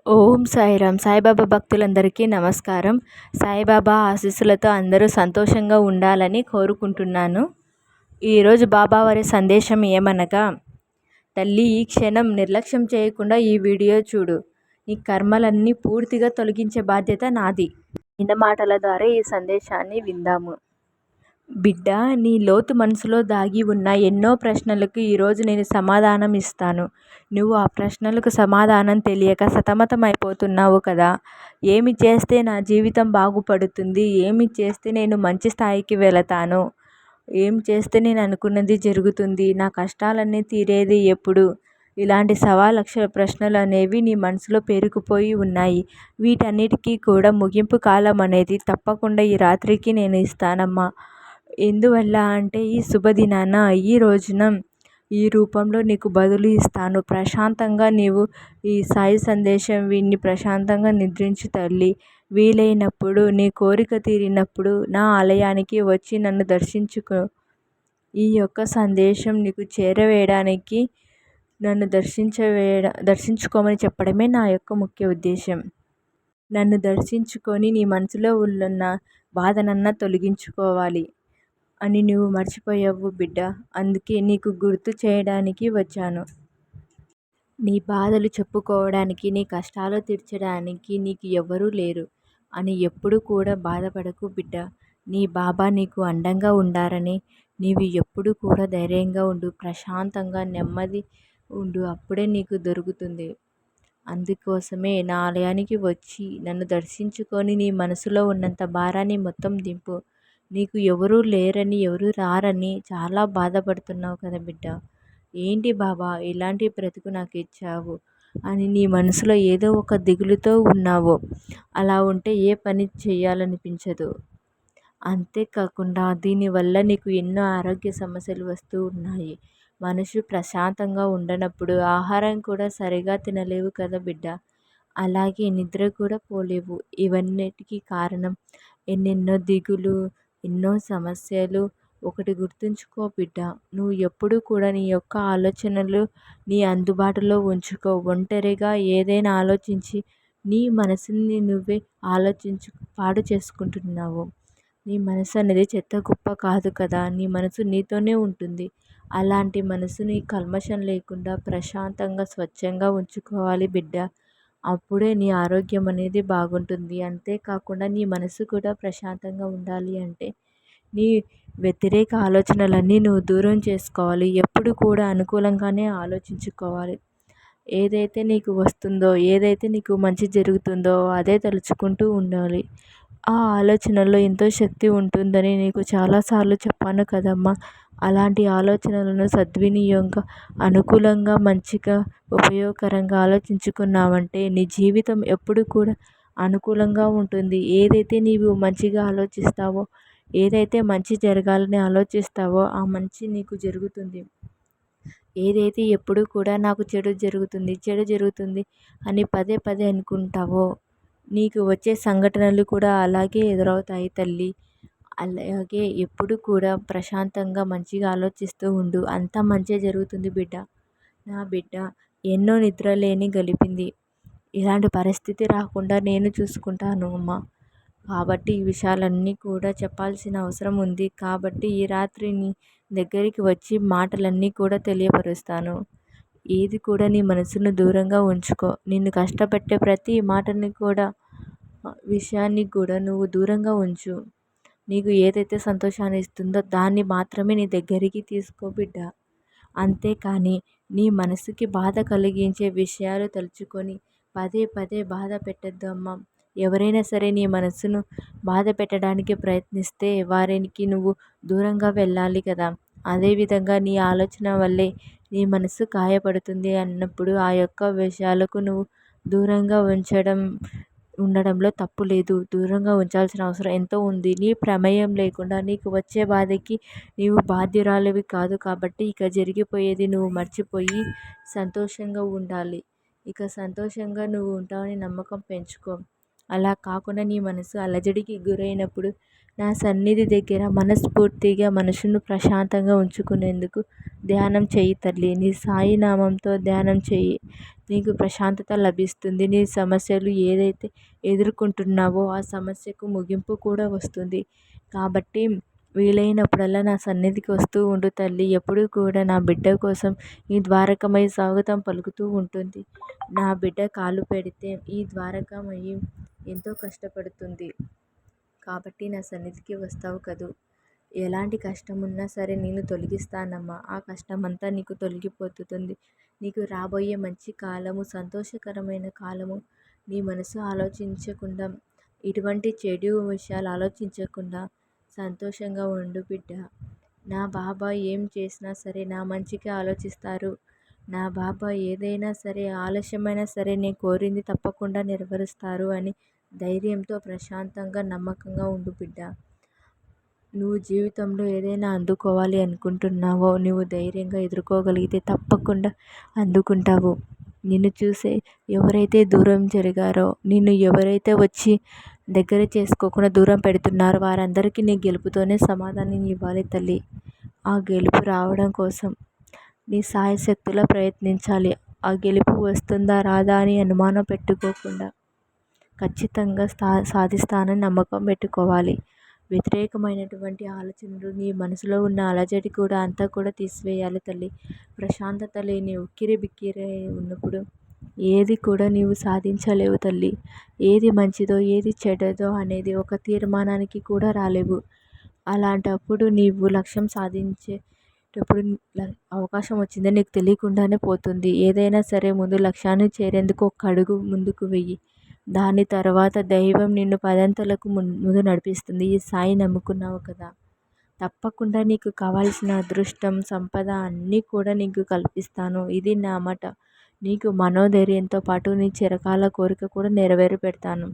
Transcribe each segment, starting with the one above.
ఓం సాయిరామ్. సాయిబాబా భక్తులందరికీ నమస్కారం. సాయిబాబా ఆశీస్సులతో అందరూ సంతోషంగా ఉండాలని కోరుకుంటున్నాను. ఈరోజు బాబా వారి సందేశం ఏమనగా, తల్లి ఈ క్షణం నిర్లక్ష్యం చేయకుండా ఈ వీడియో చూడు. నీ కర్మలన్నీ పూర్తిగా తొలగించే బాధ్యత నాది. విన్న మాటల ద్వారా ఈ సందేశాన్ని విందాము. బిడ్డ, నీ లోతు మనసులో దాగి ఉన్న ఎన్నో ప్రశ్నలకు ఈరోజు నేను సమాధానం ఇస్తాను. నువ్వు ఆ ప్రశ్నలకు సమాధానం తెలియక సతమతమైపోతున్నావు కదా. ఏమి చేస్తే నా జీవితం బాగుపడుతుంది, ఏమి చేస్తే నేను మంచి స్థాయికి వెళతాను, ఏం చేస్తే నేను అనుకున్నది జరుగుతుంది, నా కష్టాలన్నీ తీరేది ఎప్పుడు, ఇలాంటి సవాలక్షల ప్రశ్నలు అనేవి నీ మనసులో పేరుకుపోయి ఉన్నాయి. వీటన్నిటికీ కూడా ముగింపు కాలం అనేది తప్పకుండా ఈ రాత్రికి నేను ఇస్తానమ్మా. ఎందువల్ల అంటే ఈ శుభదినాన, ఈ రోజున ఈ రూపంలో నీకు బదులు ఇస్తాను. ప్రశాంతంగా నీవు ఈ సాయి సందేశం విని ప్రశాంతంగా నిద్రించు తల్లి. వీలైనప్పుడు నీ కోరిక తీరినప్పుడు నా ఆలయానికి వచ్చి నన్ను దర్శించుకో. ఈ యొక్క సందేశం నీకు చేరవేయడానికి నన్ను దర్శించుకోమని చెప్పడమే నా యొక్క ముఖ్య ఉద్దేశం. నన్ను దర్శించుకొని నీ మనసులో ఉన్న బాధనన్నా తొలగించుకోవాలి అని నువ్వు మర్చిపోయావు బిడ్డ. అందుకే నీకు గుర్తు చేయడానికి వచ్చాను. నీ బాధలు చెప్పుకోవడానికి, నీ కష్టాలు తీర్చడానికి నీకు ఎవరూ లేరు అని ఎప్పుడు కూడా బాధపడకు బిడ్డ. నీ బాబా నీకు అండంగా ఉండారని నీవు ఎప్పుడు కూడా ధైర్యంగా ఉండు, ప్రశాంతంగా నెమ్మది ఉండు. అప్పుడే నీకు దొరుకుతుంది. అందుకోసమే నా ఆలయానికి వచ్చి నన్ను దర్శించుకొని నీ మనసులో ఉన్నంత భారాన్ని మొత్తం దింపు. నీకు ఎవరూ లేరని, ఎవరూ రారని చాలా బాధపడుతున్నావు కదా బిడ్డ. ఏంటి బాబా ఇలాంటి బ్రతుకు నాకు ఇచ్చావు అని నీ మనసులో ఏదో ఒక దిగులుతో ఉన్నావు. అలా ఉంటే ఏ పని చేయాలనిపించదు. అంతేకాకుండా దీనివల్ల నీకు ఎన్నో ఆరోగ్య సమస్యలు వస్తూ ఉన్నాయి. మనసు ప్రశాంతంగా ఉండనప్పుడు ఆహారం కూడా సరిగా తినలేవు కదా బిడ్డ. అలాగే నిద్ర కూడా పోలేవు. ఇవన్నిటికీ కారణం ఎన్నెన్నో దిగులు, ఎన్నో సమస్యలు. ఒకటి గుర్తుంచుకో బిడ్డ, నువ్వు ఎప్పుడు కూడా నీ యొక్క ఆలోచనలు నీ అందుబాటులో ఉంచుకో. ఒంటరిగా ఏదైనా ఆలోచించి నీ మనసుని నువ్వే పాడు చేసుకుంటున్నావు. నీ మనసు అనేది చెత్త కుప్ప కాదు కదా. నీ మనసు నీతోనే ఉంటుంది. అలాంటి మనసుని కల్మషం లేకుండా ప్రశాంతంగా స్వచ్ఛంగా ఉంచుకోవాలి బిడ్డ. అప్పుడే నీ ఆరోగ్యం అనేది బాగుంటుంది. అంతేకాకుండా నీ మనసు కూడా ప్రశాంతంగా ఉండాలి అంటే నీ వ్యతిరేక ఆలోచనలన్నీ నువ్వు దూరం చేసుకోవాలి. ఎప్పుడు కూడా అనుకూలంగానే ఆలోచించుకోవాలి. ఏదైతే నీకు వస్తుందో, ఏదైతే నీకు మంచి జరుగుతుందో అదే తలుచుకుంటూ ఉండాలి. ఆ ఆలోచనలో ఎంతో శక్తి ఉంటుందని నీకు చాలాసార్లు చెప్పాను కదమ్మా. అలాంటి ఆలోచనలను సద్వినియోగంగా, అనుకూలంగా, మంచిగా, ఉపయోగకరంగా ఆలోచించుకున్నావంటే నీ జీవితం ఎప్పుడు కూడా అనుకూలంగా ఉంటుంది. ఏదైతే నీవు మంచిగా ఆలోచిస్తావో, ఏదైతే మంచి జరగాలని ఆలోచిస్తావో ఆ మంచి నీకు జరుగుతుంది. ఏదైతే ఎప్పుడు కూడా నాకు చెడు జరుగుతుంది అని పదే పదే అనుకుంటావో నీకు వచ్చే సంఘటనలు కూడా అలాగే ఎదురవుతాయి తల్లి. అలాగే ఎప్పుడు కూడా ప్రశాంతంగా మంచిగా ఆలోచిస్తూ ఉండు. అంతా మంచే జరుగుతుంది బిడ్డ. నా బిడ్డ ఎన్నో నిద్రలేని గలిపింది. ఇలాంటి పరిస్థితి రాకుండా నేను చూసుకుంటాను అమ్మా. కాబట్టి ఈ విషయాలన్నీ కూడా చెప్పాల్సిన అవసరం ఉంది. కాబట్టి ఈ రాత్రి నీ దగ్గరికి వచ్చి మాటలన్నీ కూడా తెలియపరుస్తాను. ఏది కూడా నీ మనసును దూరంగా ఉంచుకో. నిన్ను కష్టపెట్టే ప్రతి మాటని కూడా, విషయాన్ని కూడా నువ్వు దూరంగా ఉంచు. నీకు ఏదైతే సంతోషాన్ని ఇస్తుందో దాన్ని మాత్రమే నీ దగ్గరికి తీసుకో బిడ్డ. అంతేకాని నీ మనసుకి బాధ కలిగించే విషయాలు తలుచుకొని పదే పదే బాధ పెట్టద్దు అమ్మ. ఎవరైనా సరే నీ మనసును బాధ పెట్టడానికి ప్రయత్నిస్తే వారికి నువ్వు దూరంగా వెళ్ళాలి కదా. అదేవిధంగా నీ ఆలోచన వల్లే నీ మనసు గాయపడుతుంది అన్నప్పుడు ఆ యొక్క విషయాలకు నువ్వు దూరంగా ఉండడంలో తప్పు లేదు. దూరంగా ఉంచాల్సిన అవసరం ఎంతో ఉంది. నీ ప్రమేయం లేకుండా నీకు వచ్చే బాధకి నీవు బాధ్యురాలివి కాదు. కాబట్టి ఇక జరిగిపోయేది నువ్వు మర్చిపోయి సంతోషంగా ఉండాలి. ఇక సంతోషంగా నువ్వు ఉంటావని నమ్మకం పెంచుకో. అలా కాకుండా నీ మనసు అలజడికి గురైనప్పుడు నా సన్నిధి దగ్గర మనస్ఫూర్తిగా మనసును ప్రశాంతంగా ఉంచుకునేందుకు ధ్యానం చెయ్యి తల్లి. నీ సాయి నామంతో ధ్యానం చెయ్యి. నీకు ప్రశాంతత లభిస్తుంది. నీ సమస్యలు ఏదైతే ఎదుర్కొంటున్నావో ఆ సమస్యకు ముగింపు కూడా వస్తుంది. కాబట్టి వీలైనప్పుడల్లా నా సన్నిధికి వస్తూ ఉండు తల్లి. ఎప్పుడూ కూడా నా బిడ్డ కోసం ఈ ద్వారకమై స్వాగతం పలుకుతూ ఉంటుంది. నా బిడ్డ కాలు పెడితే ఈ ద్వారకమయ్యి ఎంతో కష్టపడుతుంది. కాబట్టి నా సన్నిధికి వస్తావు కదూ. ఎలాంటి కష్టం ఉన్నా సరే నేను తొలగిస్తానమ్మా. ఆ కష్టమంతా నీకు తొలగిపోతుంది. నీకు రాబోయే మంచి కాలము, సంతోషకరమైన కాలము. నీ మనసు ఆలోచించకుండా, ఇటువంటి చెడు విషయాలు ఆలోచించకుండా సంతోషంగా ఉండు బిడ్డ. నా బాబా ఏం చేసినా సరే నా మంచికే ఆలోచిస్తారు. నా బాబా ఏదైనా సరే ఆలస్యమైనా సరే నేను కోరింది తప్పకుండా నెరవేరుస్తారు అని ధైర్యంతో ప్రశాంతంగా నమ్మకంగా ఉండు బిడ్డ. నువ్వు జీవితంలో ఏదైనా అందుకోవాలి అనుకుంటున్నావో నువ్వు ధైర్యంగా ఎదుర్కోగలిగితే తప్పకుండా అందుకుంటావు. నిన్ను చూసే ఎవరైతే దూరం జరిగారో, నిన్ను ఎవరైతే వచ్చి దగ్గర చేసుకోకుండా దూరం పెడుతున్నారో వారందరికీ నీ గెలుపుతోనే సమాధానం ఇవ్వాలి తల్లి. ఆ గెలుపు రావడం కోసం నీ శాయశక్తులా ప్రయత్నించాలి. ఆ గెలుపు వస్తుందా రాదా అని అనుమానం పెట్టుకోకుండా ఖచ్చితంగా సాధిస్తానని నమ్మకం పెట్టుకోవాలి. వ్యతిరేకమైనటువంటి ఆలోచనలు, నీ మనసులో ఉన్న అలజడి కూడా అంతా కూడా తీసివేయాలి తల్లి. ప్రశాంతత లేని ఉక్కిరి బిక్కిరి ఉన్నప్పుడు ఏది కూడా నీవు సాధించలేవు తల్లి. ఏది మంచిదో ఏది చెడ్డదో అనేది ఒక తీర్మానానికి కూడా రాలేవు. అలాంటప్పుడు నీవు లక్ష్యం సాధించేటప్పుడు అవకాశం వచ్చిందని నీకు తెలియకుండానే పోతుంది. ఏదైనా సరే ముందు లక్ష్యాన్ని చేరేందుకు ఒక అడుగు ముందుకు వెయ్యి. దాని తర్వాత దైవం నిన్ను పదంతలకు ముందు నడిపిస్తుంది. ఈ సాయి నమ్ముకున్నావు కదా, తప్పకుండా నీకు కావాల్సిన అదృష్టం, సంపద అన్నీ కూడా నీకు కల్పిస్తాను. ఇది నా మాట. నీకు మనోధైర్యంతో పాటు నీ చిరకాల కోరిక కూడా నెరవేరి పెడతాను.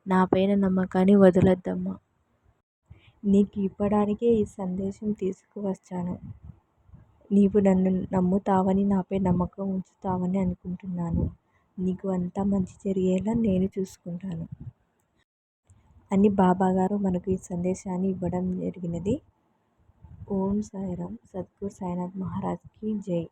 నా పైన నమ్మకాన్ని వదలొద్దమ్మా. నీకు ఇవ్వడానికే ఈ సందేశం తీసుకువచ్చాను. నీవు నన్ను నమ్ముతావని, నాపై నమ్మకం ఉంచుతావని అనుకుంటున్నాను. నీకు అంతా మంచి జరిగేలా నేను చూసుకుంటాను అని బాబాగారు మనకు ఈ సందేశాన్ని ఇవ్వడం జరిగినది. ఓం సాయిరామ్. సద్గురు సాయినాథ్ మహారాజ్కి జై.